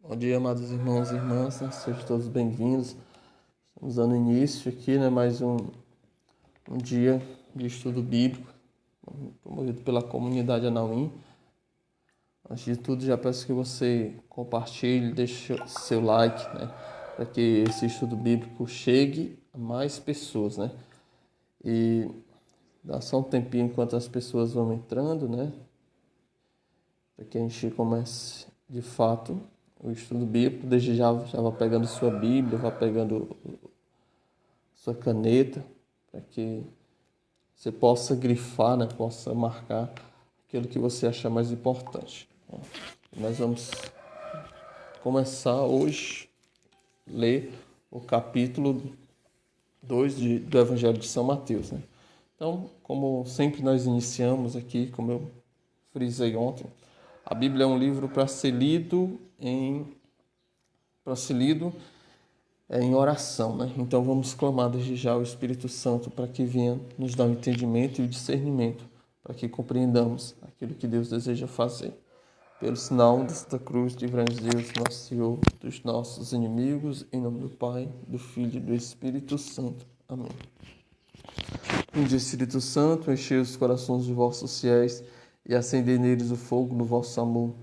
Bom dia, amados irmãos e irmãs, né? Sejam todos bem-vindos. Estamos dando início aqui, né? Mais um dia de estudo bíblico, promovido pela comunidade Anauim. Antes de tudo, já peço que você compartilhe, deixe seu like, né? Para que esse estudo bíblico chegue a mais pessoas, né? E dá só um tempinho enquanto as pessoas vão entrando, né? Para que a gente comece de fato o estudo bíblico. Desde já vá pegando sua Bíblia, vá pegando sua caneta, para que você possa grifar, né? Possa marcar aquilo que você achar mais importante. Nós vamos começar hoje a ler o capítulo 2 do Evangelho de São Mateus, né? Então, como sempre nós iniciamos aqui, como eu frisei ontem, a Bíblia é um livro para ser lido em oração, né? Então vamos clamar desde já o Espírito Santo para que venha nos dar o entendimento e o discernimento, para que compreendamos aquilo que Deus deseja fazer. Pelo sinal desta cruz, livrai-nos Deus, nosso Senhor, dos nossos inimigos, em nome do Pai, do Filho e do Espírito Santo. Amém. Vinde, Espírito Santo, enchei os corações de vossos fiéis e acendei neles o fogo do vosso amor.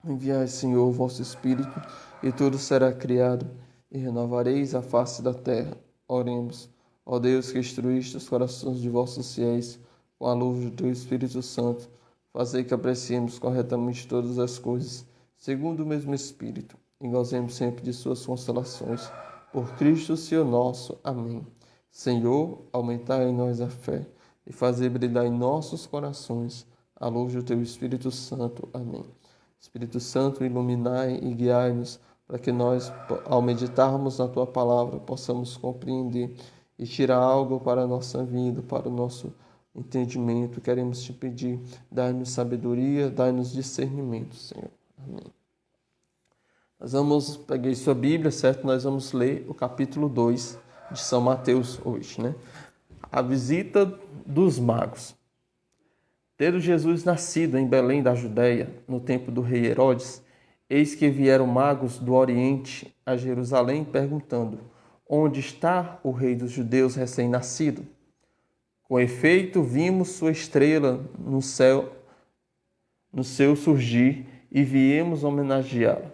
Enviai, Senhor, o vosso Espírito, e tudo será criado, e renovareis a face da terra. Oremos. Ó Deus, que instruíste os corações de vossos fiéis com a luz do teu Espírito Santo, fazei que apreciemos corretamente todas as coisas, segundo o mesmo Espírito, e gozemos sempre de suas consolações. Por Cristo, Senhor nosso. Amém. Senhor, aumentai em nós a fé, e fazei brilhar em nossos corações a luz do teu Espírito Santo. Amém. Espírito Santo, iluminai e guiai-nos, para que nós, ao meditarmos na Tua Palavra, possamos compreender e tirar algo para a nossa vida, para o nosso entendimento. Queremos Te pedir, dai-nos sabedoria, dai-nos discernimento, Senhor. Amém. Peguei sua Bíblia, certo? Nós vamos ler o capítulo 2 de São Mateus hoje, né? A visita dos magos. Tendo Jesus nascido em Belém da Judéia, no tempo do rei Herodes, eis que vieram magos do Oriente a Jerusalém, perguntando: onde está o rei dos judeus recém-nascido? Com efeito, vimos sua estrela no seu surgir, e viemos homenageá-la.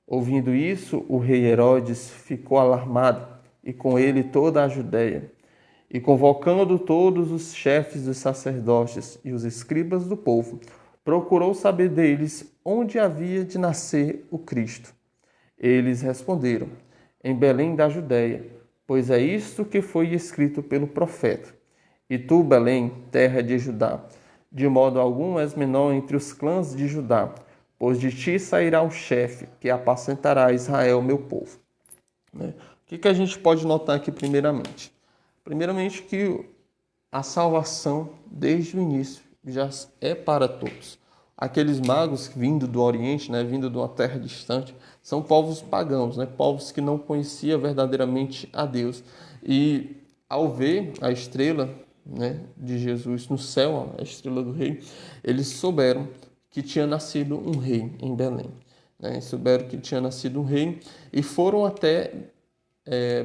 Ouvindo isso, o rei Herodes ficou alarmado, e com ele toda a Judéia. E convocando todos os chefes dos sacerdotes e os escribas do povo, procurou saber deles onde havia de nascer o Cristo. Eles responderam: em Belém da Judéia, pois é isto que foi escrito pelo profeta. E tu, Belém, terra de Judá, de modo algum és menor entre os clãs de Judá, pois de ti sairá um chefe que apacentará Israel, meu povo. O que a gente pode notar aqui primeiramente? Primeiramente que a salvação, desde o início, já é para todos. Aqueles magos vindo do Oriente, né, vindo de uma terra distante, são povos pagãos, né, povos que não conheciam verdadeiramente a Deus. E ao ver a estrela, né, de Jesus no céu, a estrela do rei, eles souberam que tinha nascido um rei em Belém. Né, souberam que tinha nascido um rei e foram até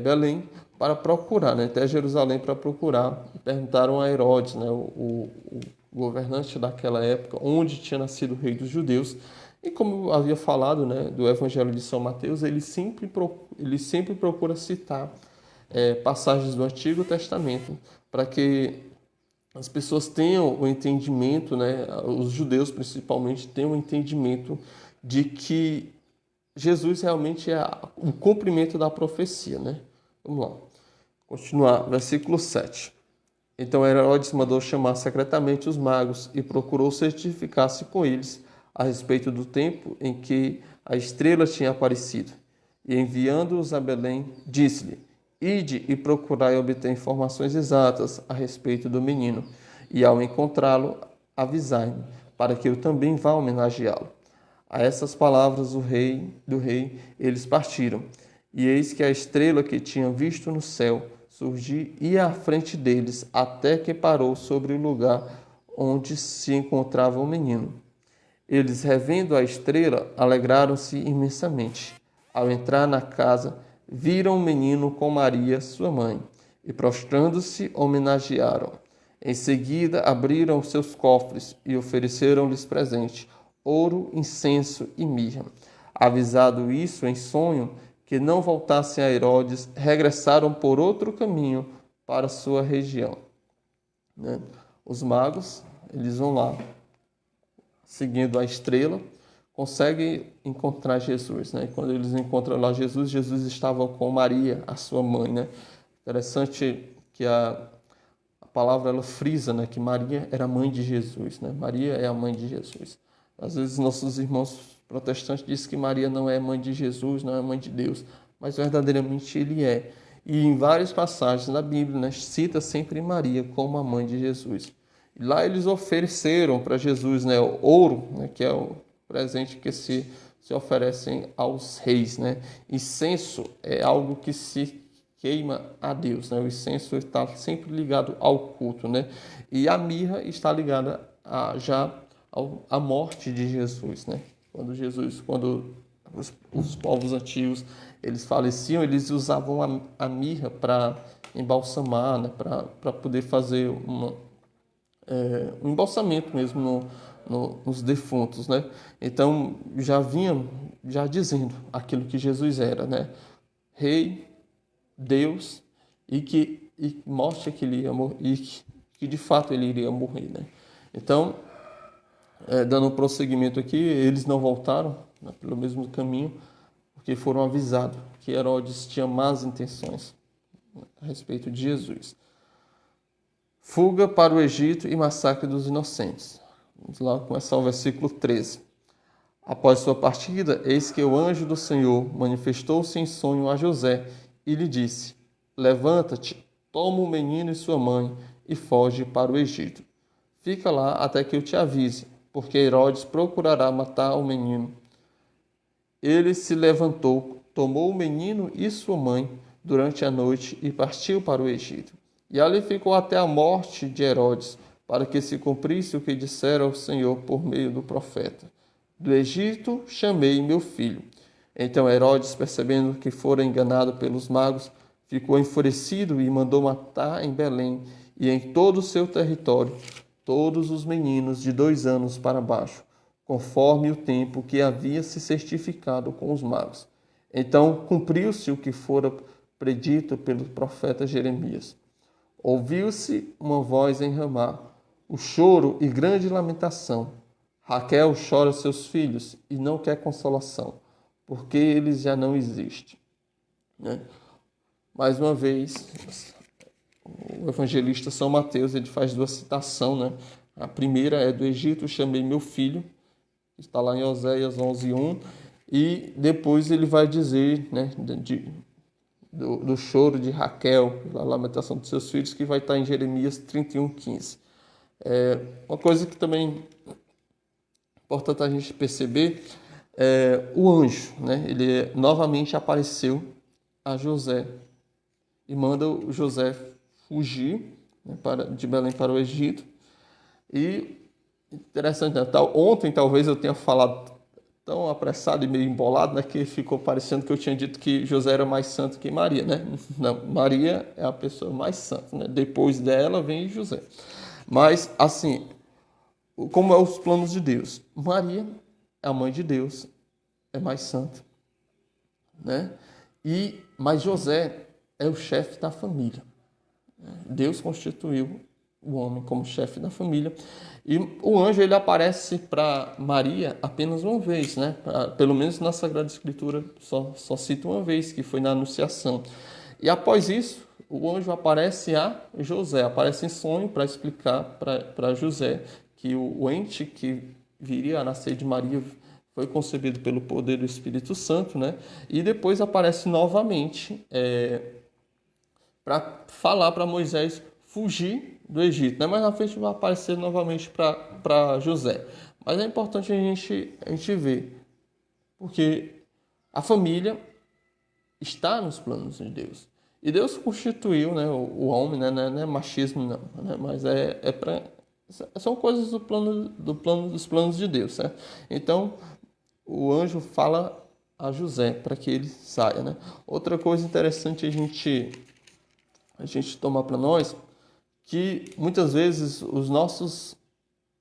Belém para procurar, né, até Jerusalém para procurar. Perguntaram a Herodes, né, o governante daquela época, onde tinha nascido o rei dos judeus. E como eu havia falado, né, do Evangelho de São Mateus, ele sempre procura citar passagens do Antigo Testamento para que as pessoas tenham o entendimento, né, os judeus principalmente tenham o entendimento de que Jesus realmente é o cumprimento da profecia, né? Vamos lá. Continuar, versículo 7. Então Herodes mandou chamar secretamente os magos e procurou certificar-se com eles a respeito do tempo em que a estrela tinha aparecido. E enviando-os a Belém, disse-lhe: ide e procurai obter informações exatas a respeito do menino, e ao encontrá-lo, avisai-me, para que eu também vá homenageá-lo. A essas palavras do rei, eles partiram. E eis que a estrela que tinham visto no céu surgir ia à frente deles, até que parou sobre o lugar onde se encontrava o menino. Eles, revendo a estrela, alegraram-se imensamente. Ao entrar na casa, viram o menino com Maria, sua mãe, e prostrando-se, homenagearam. Em seguida, abriram seus cofres e ofereceram-lhes presente, ouro, incenso e mirra. Avisado isso em sonho, que não voltassem a Herodes, regressaram por outro caminho para sua região. Os magos, eles vão lá, seguindo a estrela, conseguem encontrar Jesus, né? Quando eles encontram lá Jesus, Jesus estava com Maria, a sua mãe, né? Interessante que a palavra ela frisa, né, que Maria era a mãe de Jesus, né? Maria é a mãe de Jesus. Às vezes nossos irmãos protestantes dizem que Maria não é mãe de Jesus, não é mãe de Deus, mas verdadeiramente ele é. E em várias passagens da Bíblia, né, cita sempre Maria como a mãe de Jesus. E lá eles ofereceram para Jesus, né, o ouro, né, que é o presente que se oferecem aos reis, né? Incenso é algo que se queima a Deus, né? O incenso está sempre ligado ao culto, né? E a mirra está ligada à morte de Jesus, né? Quando os povos antigos eles faleciam, eles usavam a mirra para embalsamar, né? Para poder fazer um embalsamento mesmo nos defuntos, né? Então já dizendo aquilo que Jesus era, né? Rei, Deus, e mostra que ele ia morrer, e que de fato ele iria morrer, né? Então, dando um prosseguimento aqui, eles não voltaram, né, pelo mesmo caminho, porque foram avisados que Herodes tinha más intenções, né, a respeito de Jesus. Fuga para o Egito e massacre dos inocentes. Vamos lá começar o versículo 13. Após sua partida, eis que o anjo do Senhor manifestou-se em sonho a José e lhe disse: Levanta-te, toma o menino e sua mãe e foge para o Egito. Fica lá até que eu te avise, porque Herodes procurará matar o menino. Ele se levantou, tomou o menino e sua mãe durante a noite e partiu para o Egito. E ali ficou até a morte de Herodes, para que se cumprisse o que dissera o Senhor por meio do profeta: Do Egito chamei meu filho. Então Herodes, percebendo que fora enganado pelos magos, ficou enfurecido e mandou matar em Belém e em todo o seu território todos os meninos de 2 anos para baixo, conforme o tempo que havia se certificado com os magos. Então cumpriu-se o que fora predito pelo profeta Jeremias. Ouviu-se uma voz em Ramá, o choro e grande lamentação. Raquel chora seus filhos e não quer consolação, porque eles já não existem. Né? Mais uma vez, o evangelista São Mateus ele faz 2 citações. Né? A primeira é do Egito, chamei meu filho, está lá em Oséias 11:1, e depois ele vai dizer, né, do choro de Raquel, da lamentação dos seus filhos, que vai estar em Jeremias 31:15. Uma coisa que também é importante a gente perceber o anjo, né? Ele novamente apareceu a José e manda o José fugir, né, de Belém para o Egito. E interessante, né? Ontem talvez eu tenha falado tão apressado e meio embolado, né, que ficou parecendo que eu tinha dito que José era mais santo que Maria, né? Não, Maria é a pessoa mais santa, né? Depois dela vem José. Mas, assim, como é os planos de Deus? Maria é a mãe de Deus, é mais santa, né? Mas José é o chefe da família. Deus constituiu o homem como chefe da família. E o anjo ele aparece para Maria apenas uma vez, né? Pelo menos na Sagrada Escritura só cita uma vez, que foi na Anunciação. E após isso, o anjo aparece a José, aparece em sonho para explicar para José que o ente que viria a nascer de Maria foi concebido pelo poder do Espírito Santo, né? E depois aparece novamente para falar para Moisés fugir do Egito, né? Mas na frente vai aparecer novamente para José. Mas é importante a gente ver, porque a família está nos planos de Deus. E Deus constituiu, né, o homem, né, não é machismo não, né, mas é para São coisas dos planos de Deus, certo? Então, o anjo fala a José para que ele saia, né? Outra coisa interessante a gente tomar para nós, que muitas vezes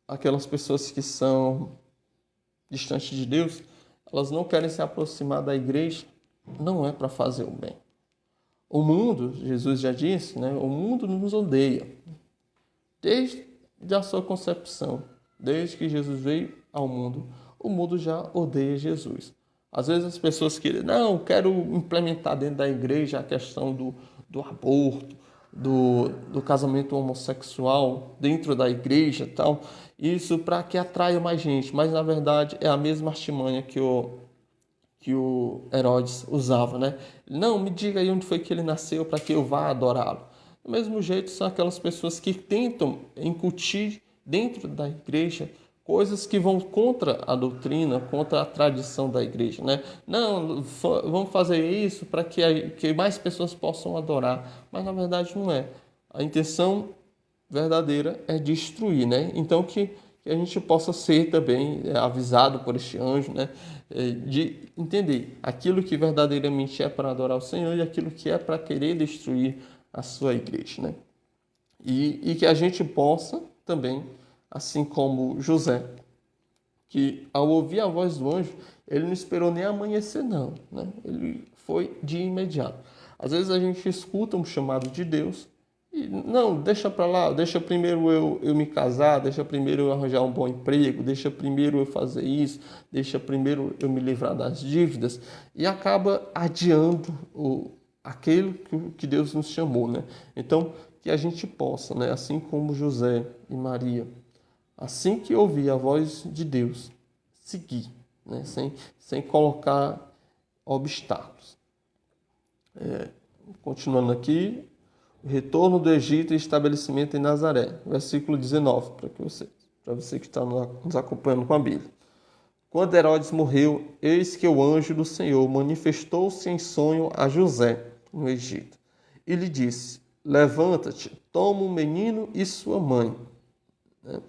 aquelas pessoas que são distantes de Deus, elas não querem se aproximar da igreja, não é para fazer o bem. O mundo, Jesus já disse, né? O mundo nos odeia. Desde a sua concepção, desde que Jesus veio ao mundo, o mundo já odeia Jesus. Às vezes as pessoas querem, não, quero implementar dentro da igreja a questão do aborto, do casamento homossexual dentro da igreja e tal. Isso para que atraia mais gente, mas na verdade é a mesma artimanha que o Herodes usava, né? Não, me diga aí onde foi que ele nasceu para que eu vá adorá-lo. Do mesmo jeito, são aquelas pessoas que tentam incutir dentro da igreja coisas que vão contra a doutrina, contra a tradição da igreja, né? Não, vamos fazer isso para que mais pessoas possam adorar, mas na verdade não é. A intenção verdadeira é destruir, né? Então que a gente possa ser também avisado por este anjo, né? De entender aquilo que verdadeiramente é para adorar o Senhor e aquilo que é para querer destruir a sua igreja, né? E que a gente possa também, assim como José, que ao ouvir a voz do anjo, ele não esperou nem amanhecer, não, né? Ele foi de imediato. Às vezes a gente escuta um chamado de Deus e não, deixa para lá, deixa primeiro eu me casar, deixa primeiro eu arranjar um bom emprego, deixa primeiro eu fazer isso, deixa primeiro eu me livrar das dívidas e acaba adiando aquilo que Deus nos chamou, né? Então, que a gente possa, né, assim como José e Maria, assim que ouvir a voz de Deus, seguir, né, sem colocar obstáculos. Continuando aqui, o retorno do Egito e estabelecimento em Nazaré, versículo 19, para você que está nos acompanhando com a Bíblia. Quando Herodes morreu, eis que o anjo do Senhor manifestou-se em sonho a José, no Egito, e lhe disse: levanta-te, toma o menino e sua mãe, né,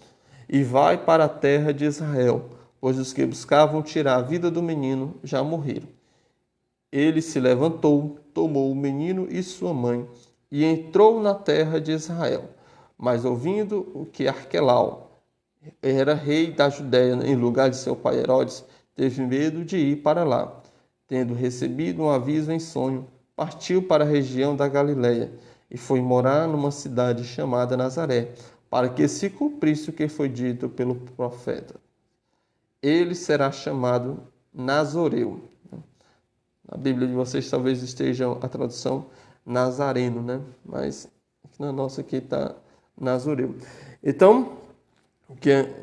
e vai para a terra de Israel, pois os que buscavam tirar a vida do menino já morreram. Ele se levantou, tomou o menino e sua mãe, e entrou na terra de Israel. Mas ouvindo o que Arquelau era rei da Judéia, em lugar de seu pai Herodes, teve medo de ir para lá. Tendo recebido um aviso em sonho, partiu para a região da Galiléia e foi morar numa cidade chamada Nazaré, para que se cumprisse o que foi dito pelo profeta. Ele será chamado Nazoreu. Na Bíblia de vocês talvez esteja a tradução Nazareno, né? Mas na nossa aqui está Nazoreu. Então,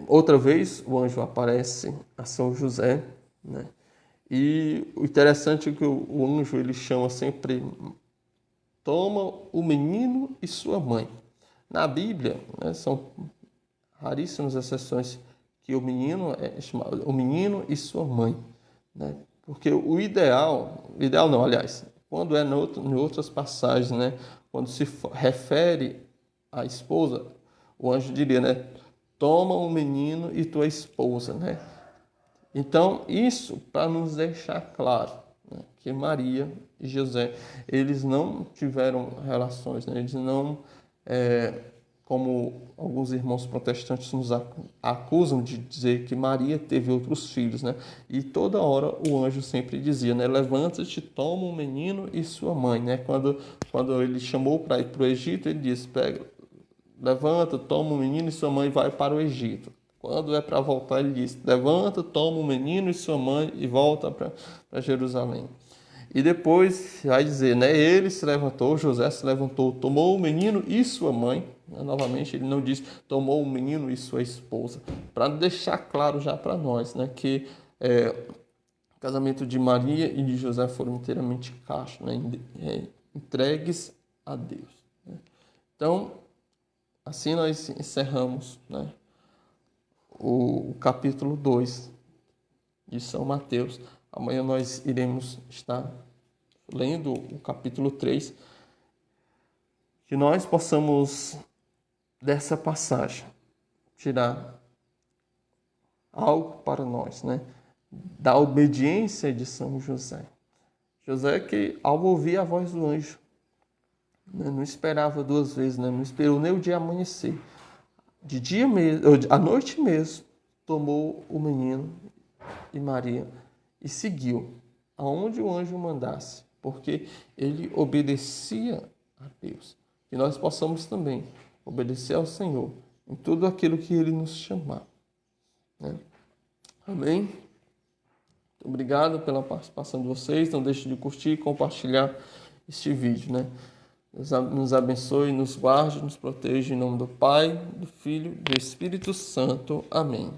outra vez o anjo aparece a São José, né? E o interessante é que o anjo ele chama sempre toma o menino e sua mãe. Na Bíblia, né, são raríssimas exceções que o menino é chamado o menino e sua mãe, né? Porque o ideal não, aliás, quando é em outras passagens, né, quando se refere à esposa, o anjo diria, né, toma o menino e tua esposa, né? Então, isso para nos deixar claro, né, que Maria e José, eles não tiveram relações, né? Eles não, como alguns irmãos protestantes nos acusam de dizer que Maria teve outros filhos, né? E toda hora o anjo sempre dizia, né? Levanta-te, toma o menino e sua mãe, né? Quando ele chamou para ir para o Egito, ele disse, levanta, toma o menino e sua mãe e vai para o Egito. Quando é para voltar, ele diz, levanta, toma o menino e sua mãe e volta para Jerusalém. E depois vai dizer, né? Ele se levantou, José se levantou, tomou o menino e sua mãe. Novamente, ele não diz tomou o menino e sua esposa. Para deixar claro já para nós, né? Que o casamento de Maria e de José foram inteiramente castos, né? Entregues a Deus. Né? Então, assim nós encerramos, né, o capítulo 2 de São Mateus. Amanhã nós iremos estar lendo o capítulo 3. Que nós possamos, dessa passagem, tirar algo para nós, né? Da obediência de São José. José que, ao ouvir a voz do anjo, né, não esperava duas vezes, né? Não esperou nem o dia amanhecer. De dia mesmo, à noite mesmo, tomou o menino e Maria e seguiu aonde o anjo mandasse, porque ele obedecia a Deus. Que nós possamos também obedecer ao Senhor em tudo aquilo que Ele nos chamar, né? Amém? Muito obrigado pela participação de vocês. Não deixe de curtir e compartilhar este vídeo, né? Deus nos abençoe, nos guarde, nos proteja em nome do Pai, do Filho e do Espírito Santo. Amém.